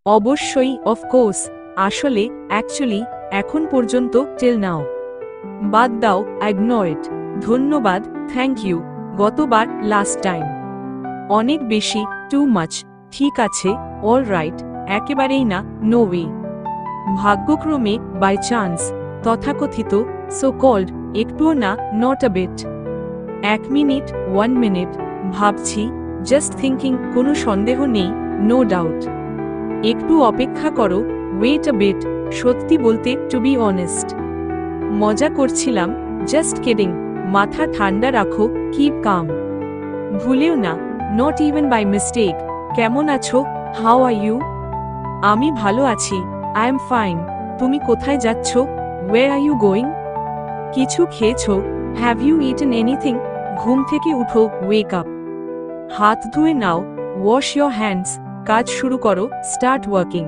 অবশ্যই, অফকোর্স, আসলে, অ্যাকচুয়ালি, এখন পর্যন্ত, টিল নাও। বাদ দাও, ইগনোর ইট। ধন্যবাদ, থ্যাংক ইউ, গতবার, লাস্ট টাইম। অনেক বেশি, টু মাচ। ঠিক আছে, অল রাইট, একেবারেই না, নো ওয়ে। ভাগ্যক্রমে, বাই চান্স, তথাকথিত, সো কল্ড, একটুও না, not a bit. 1 minute, 1 minute, ভাবছি, জাস্ট থিঙ্কিং, কোনো সন্দেহ নেই, নো ডাউট। একটু অপেক্ষা করো, ওয়েট আ বিট, সত্যি বলতে, টু বি অনেস্ট। মজা করছিলাম, জাস্ট কিডিং, মাথা ঠান্ডা রাখো, কিপ কাম। ভুলেও না, নট ইভেন বাই মিস্টেক। কেমন আছো, হাউ আর ইউ? আমি ভালো আছি, আই এম ফাইন। তুমি কোথায় যাচ্ছ, ওয়ে আর ইউ গোয়িং? কিছু খেয়েছো, হ্যাভ ইউ ইটেন এনিথিং? ঘুম থেকে উঠো, ওয়েক আপ। হাত ধুয়ে নাও, ওয়াশ ইয়োর হ্যান্ডস, কাজ শুরু করো, স্টার্ট ওয়ার্কিং।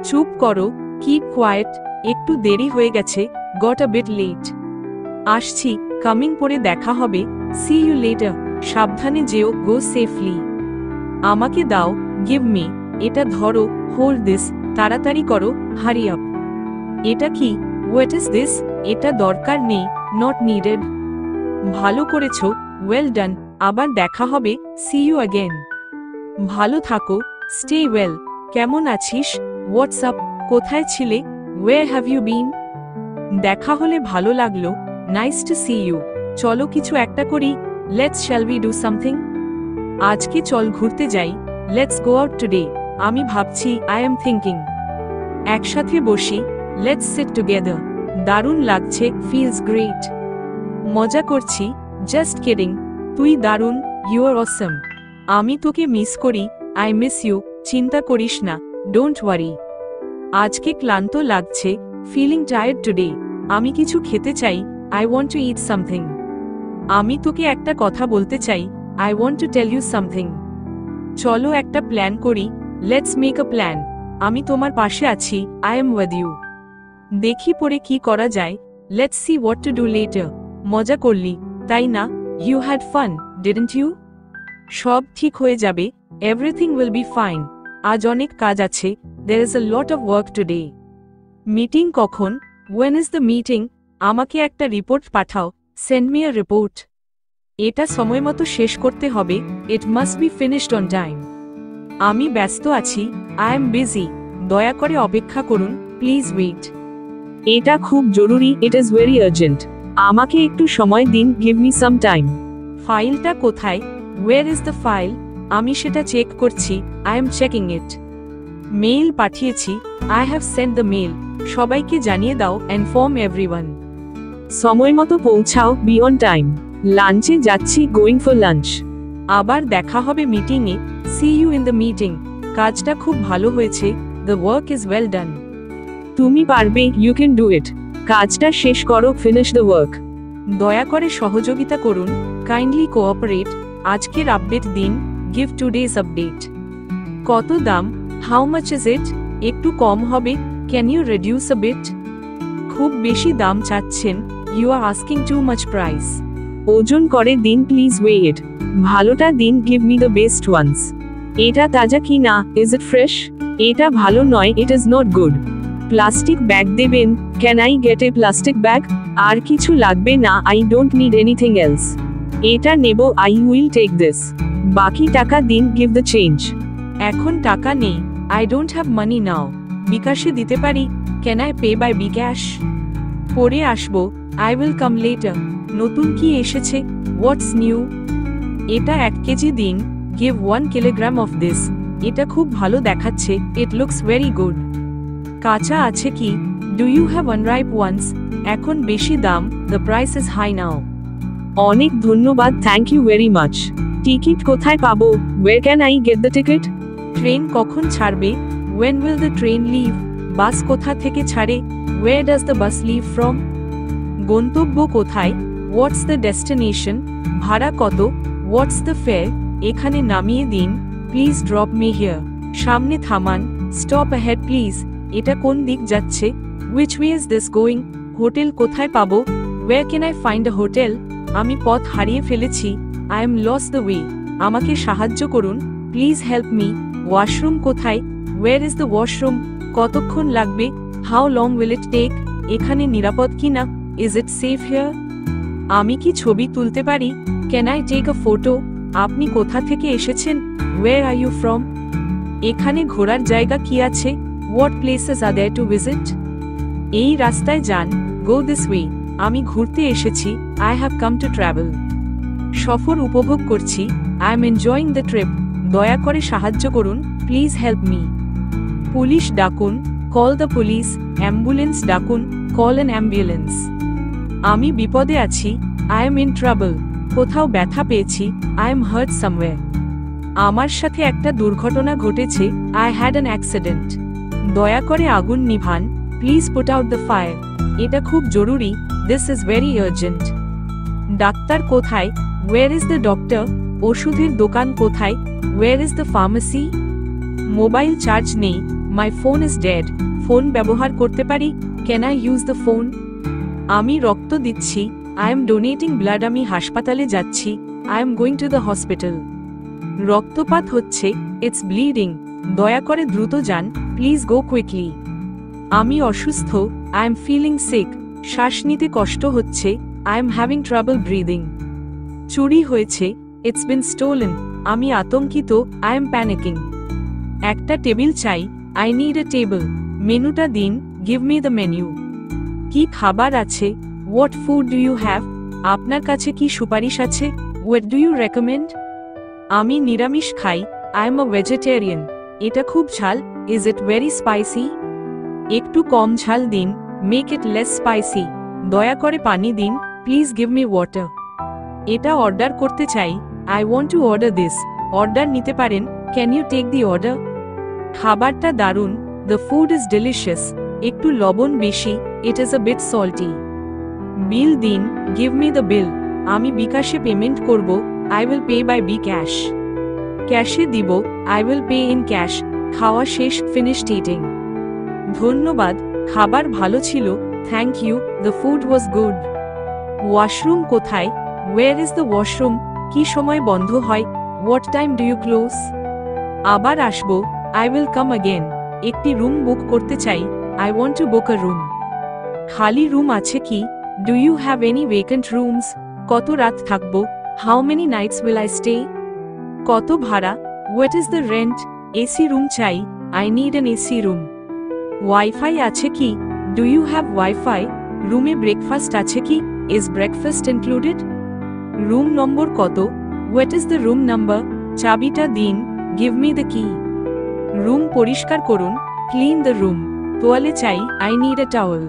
চুপ করো, কিপ কোয়াইট, একটু দেরি হয়ে গেছে, গট আ বিট লেট। আসছি, কামিং পরে দেখা হবে, সি ইউ লেটার। সাবধানে যেও, গো সেফলি। আমাকে দাও, গিভ মি, এটা ধরো, হোল্ড দিস, তাড়াতাড়ি করো, হারি আপ। এটা কি, হোয়াট ইজ দিস? এটা দরকার নেই, নট নিডেড। ভালো করেছো, ওয়েল ডান, আবার দেখা হবে, সি ইউ অ্যাগেন। ভালো থাকো, স্টে ওয়েল। কেমন আছিস, হোয়াটসঅ্যাপ, কোথায় ছিলে, ওয়ে হ্যাভ ইউ বিন? দেখা হলে ভালো লাগলো, নাইস টু সি ইউ। চলো কিছু একটা করি, let's shall we do something? আজকে চল ঘুরতে যাই, লেটস গো আউট টুডে। আমি ভাবছি, আই এম থিঙ্কিং। একসাথে বসি, লেটস সিট টুগেদার। দারুণ লাগছে, ফিলস গ্রেট। মজা করছি, জাস্ট কিডিং। তুই দারুণ, ইউ আর অসম। আমি তোকে মিস করি, আই মিস ইউ। চিন্তা করিস না, ডোন্ট ওয়ারি। আজকে ক্লান্ত লাগছে, ফিলিং টায়ার্ড টুডে। আমি কিছু খেতে চাই, I want to eat something. আমি তোকে একটা কথা বলতে চাই, I want to tell you something. চলো একটা প্ল্যান করি, লেটস মেক আ প্ল্যান। আমি তোমার পাশে আছি, আই এম উইথ ইউ। দেখি পরে কি করা যায়, let's see what to do later. মজা করলি, তাই না? You had fun, didn't you? সব ঠিক হয়ে যাবে, এভরিথিং উইল বি ফাইন। আজ অনেক কাজ আছে, there is a lot of work today. Meeting কখন? When is the meeting? আমাকে একটা রিপোর্ট পাঠাও, সেন্ড মি আ রিপোর্ট। এটা সময়মতো শেষ করতে হবে, it must be finished on time. আমি ব্যস্ত আছি, আই এম বিজি। দয়া করে অপেক্ষা করুন, প্লিজ ওয়েট। এটা খুব জরুরি, ইট ইজ ভেরি আর্জেন্ট। আমাকে একটু সময় দিন, গিভ মি সাম টাইম। ফাইলটা কোথায়? Where is the file? আমি সেটা চেক করছি, I am checking it. Mail পাঠিয়েছি, I have send the mail. সবাইকে জানিয়ে দাও, ইনফর্ম এভরিওয়ান। সময় মতো পৌঁছাও, বি অন টাইম। লাঞ্চে যাচ্ছি, গোয়িং ফর লাঞ্চ। আবার দেখা হবে মিটিংয়ে, see you in the meeting. কাজটা খুব ভালো হয়েছে, the work is well done. তুমি পারবে, ইউ ক্যান ডু ইট। কাজটা শেষ করো, ফিনিশ দ্য ওয়ার্ক। দয়া করে সহযোগিতা করুন, কাইন্ডলি কোঅপারেট। আজকের আপডেট দিন, গিভ টুডেজ আপডেট। কত দাম? How much is it? একটু কম হবে, can you reduce a bit? খুব বেশি দাম চাচ্ছেন, you are asking too much price. ওজন করে দিন, প্লিজ ওয়ে ইট। ভালোটা দিন, give me the best ones. এটা তাজা কি না, ইজ ইট ফ্রেশ? এটা ভালো নয়, it is not good. Plastic bag দেবেন, can I get a plastic bag? আর কিছু লাগবে না, I don't need anything else. এটা নেব, আই উইল টেক দিস। বাকি টাকা দিন, গিভ দ্য চেঞ্জ। এখন টাকা নেই, আই ডোন্ট হ্যাভ মানি নাও। বিকাশে দিতে পারি, ক্যান আই পে বাই বিকাশ? পরে আসবো, আই উইল কাম লেটার। নতুন কি এসেছে, হোয়াটস নিউ? এটা 1 কেজি দিন, গিভ 1 কিলোগ্রাম অফ দিস। এটা খুব ভালো দেখাচ্ছে, ইট লুকস ভেরি গুড। কাঁচা আছে কি? Do you have unripe ones? এখন বেশি দাম, the price is high now. অনেক ধন্যবাদ, thank you very much. Ticket কোথায় পাবো? Where can I get the ticket? Train কখন ছাড়বে? When will the train leave? Bus কোথা থেকে ছাড়ে? Where does the bus leave from? গন্তব্য কোথায়? What's the destination? ভাড়া কত? What's the fare? এখানে নামিয়ে দিন, প্লিজ ড্রপ মি হিয়ার। সামনে থামান, স্টপ অ্যাহেড প্লিজ। এটা কোন দিক যাচ্ছে? Which way is this going? Hotel কোথায় পাবো? Where can I find a hotel? আমি পথ হারিয়ে ফেলেছি, I am loss the way. আমাকে সাহায্য করুন, প্লিজ হেল্প মি। ওয়াশরুম কোথায়? Where is the washroom? কতক্ষণ লাগবে? How long will it take? এখানে নিরাপদ কিনা? Is it safe here? আমি কি ছবি তুলতে পারি? Can I take a photo? আপনি কোথা থেকে এসেছেন? Where are you from? এখানে ঘোরার জায়গা কি আছে? What places are there to visit? এই রাস্তায় যান, গো দিস ওয়ে। আমি ঘুরতে এসেছি, I have come to travel. সফর উপভোগ করছি, I am enjoying the trip. দয়া করে সাহায্য করুন, প্লিজ হেল্প মি। পুলিশ ডাকুন, কল দ্য পুলিশ। অ্যাম্বুলেন্স ডাকুন, কল অ্যান অ্যাম্বুলেন্স। আমি বিপদে আছি, আই এম ইন ট্রাবল। কোথাও ব্যথা পেয়েছি, আই এম হার্ট সামওয়্যার। আমার সাথে একটা দুর্ঘটনা ঘটেছে, আই হ্যাড অ্যান অ্যাক্সিডেন্ট। দয়া করে আগুন নিভান, please put out the fire. এটা খুব জরুরি, this is very urgent. Doctor কোথায়? Where is the doctor? ওষুধের দোকান কোথায়? Where is the pharmacy? Mobile charge নেই, my phone is dead. Phone ব্যবহার করতে পারি? Can I use the phone? আমি রক্ত দিচ্ছি, আই এম ডোনেটিং ব্লাড। আমি হাসপাতালে যাচ্ছি, I am going to the hospital. রক্তপাত হচ্ছে, ইটস ব্লিডিং। দয়া করে দ্রুত যান, প্লিজ গো কুইকলি। আমি অসুস্থ, আই এম ফিলিং সিক। শ্বাস নিতে কষ্ট হচ্ছে, I am having trouble breathing. চুরি হয়েছে, ইটস বিন স্টোলেন। আমি আতঙ্কিত, আই এম প্যানিকিং। একটা টেবিল চাই, আই নিড এ টেবল। মেনুটা দিন, গিভ মি দ্য মেনু। কি খাবার আছে? What food do you have? আপনার কাছে কি সুপারিশ আছে? What do you recommend? আমি নিরামিষ খাই, আই এম আ ভেজিটেরিয়ান। এটা খুব ঝাল, ইজ ইট ভেরি স্পাইসি? একটু কম ঝাল দিন, মেক ইট লেস স্পাইসি। দয়া করে পানি দিন, প্লিজ গিভ মি ওয়াটার। এটা অর্ডার করতে চাই, I want to order this. Order নিতে পারেন, can you take the order? খাবারটা দারুণ, দ্য ফুড ইজ ডেলিশিয়াস। একটু লবণ বেশি, it is a bit salty. Bill দিন, গিভ মি দ্য বিল। আমি বিকাশে পেমেন্ট করব, I will pay by bKash. ক্যাশে দিব, I will pay in cash. খাওয়া শেষ, ফিনিশড ইটিং। ধন্যবাদ, খাবার ভালো ছিল, thank you, the food was good. Washroom কোথায়? Where is the washroom? কি সময় বন্ধ হয়? What time do you close? আবার আসবো, আই উইল কাম অ্যাগেন। একটি রুম বুক করতে চাই, I want to book a room. খালি রুম আছে কি? Do you have any vacant rooms? কত রাত থাকবো? How many nights will I stay? কত ভাড়া? What is the rent? AC room চাই, I need an AC room. Wifi আছে কি? Do you have wifi? রুমে ব্রেকফাস্ট আছে কি? Is breakfast included? Room number কত? What is the room number? চাবিটা দিন, give me the key. Room পরিষ্কার করুন, ক্লিন দ্য রুম। তোয়ালে চাই, I need a towel.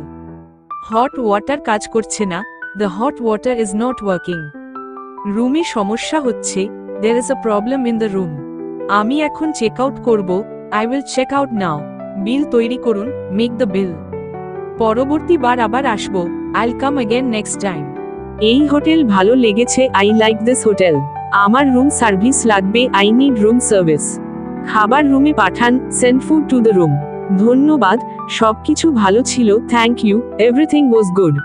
Hot water কাজ করছে না, the hot water is not working. রুমে সমস্যা হচ্ছে, there is a problem in the room. আমি এখন চেক আউট করব, I will check out now. Bill তৈরি করুন, মেক দ্য বিল। পরবর্তী বার আবার আসবো, I'll come again next time. এই হোটেল ভালো লেগেছে, আই লাইক দিস হোটেল। আমার রুম সার্ভিস লাগবে, আই নিড রুম সার্ভিস। খাবার রুমে পাঠান, send food to the room. ধন্যবাদ, সবকিছু ভালো ছিল, thank you, everything was good.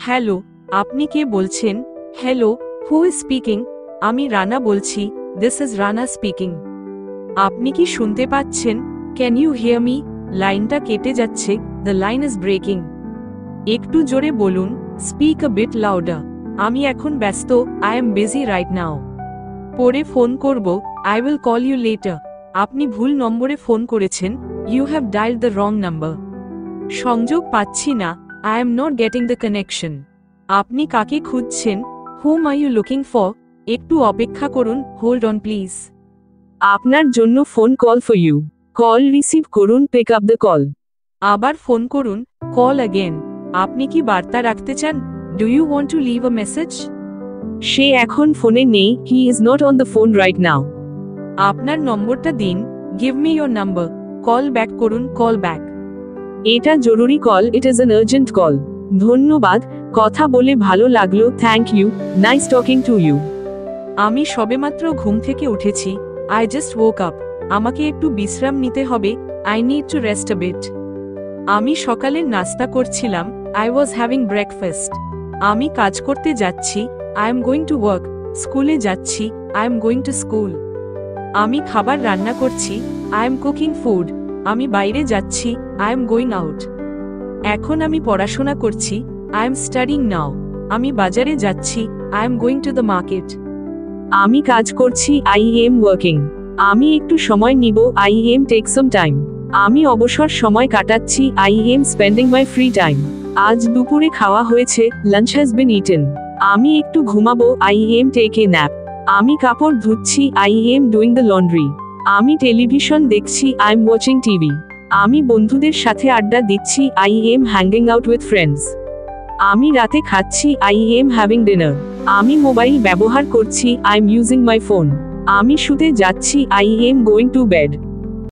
Hello, আপনি কে বলছেন? Hello, who is speaking? আমি রানা বলছি, দিস ইজ রানা স্পিকিং। আপনি কি শুনতে পাচ্ছেন? Can you hear me? লাইনটা কেটে যাচ্ছে, দ্য লাইন ইজ ব্রেকিং। একটু জোরে বলুন, স্পিক আ বিট লাউডার। আমি এখন ব্যস্ত, I am busy right now. পরে ফোন করব, I will call you later. আপনি ভুল নম্বরে ফোন করেছেন, you have dialled the wrong number. সংযোগ পাচ্ছি না, I am not getting the connection. আপনি কাকে খুঁজছেন? Whom are you looking for? একটু অপেক্ষা করুন, হোল্ড অন প্লিজ। আপনার জন্য phone call for you. Call receive করুন, পিক আপ দ্য কল। আবার ফোন করুন, কল অ্যাগেন। আপনি কি বার্তা রাখতে চান? Do you want to leave a message? সে এখন ফোনে নেই, he is not on the phone right now. আপনার নম্বরটা দিন, give me your number. Call back করুন, কল ব্যাক। এটা জরুরি call, it is an urgent call. ধন্যবাদ, কথা বলে ভালো লাগলো, thank you, nice talking to you. আমি সবেমাত্র ঘুম থেকে উঠেছি, আই জাস্ট ওক আপ। আমাকে একটু বিশ্রাম নিতে হবে, I need to rest a bit. আমি সকালের নাস্তা করছিলাম, আই ওয়াজ হ্যাভিং ব্রেকফাস্ট। আমি কাজ করতে যাচ্ছি, I am going to work. স্কুলে যাচ্ছি, I am going to school. আমি খাবার রান্না করছি, আই এম কুকিং ফুড। আমি বাইরে যাচ্ছি, আই এম গোয়িং আউট। এখন আমি পড়াশোনা করছি, আই এম স্টাডিং নাও। আমি বাজারে যাচ্ছি, I am going to the market. আমি কাজ করছি, আই এম ওয়ার্কিং। আমি একটু সময় নিব, I am take some time. আমি অবসর সময় কাটাচ্ছি, I am spending my free time. আজ দুপুরে খাওয়া হয়েছে, লাঞ্চ হ্যাজ বিন ইটেন। আমি একটু ঘুমাবো, I am take a nap. আমি কাপড় ধুচ্ছি, I am doing the laundry. আমি টেলিভিশন দেখছি, আই এম ওয়াচিং টিভি। আমি বন্ধুদের সাথে আড্ডা দিচ্ছি, I am hanging out with friends. আমি রাতে খাচ্ছি, আই এম হ্যাভিং ডিনার। আমি মোবাইল ব্যবহার করছি, I am using my phone. আমি শুতে যাচ্ছি, I am going to bed.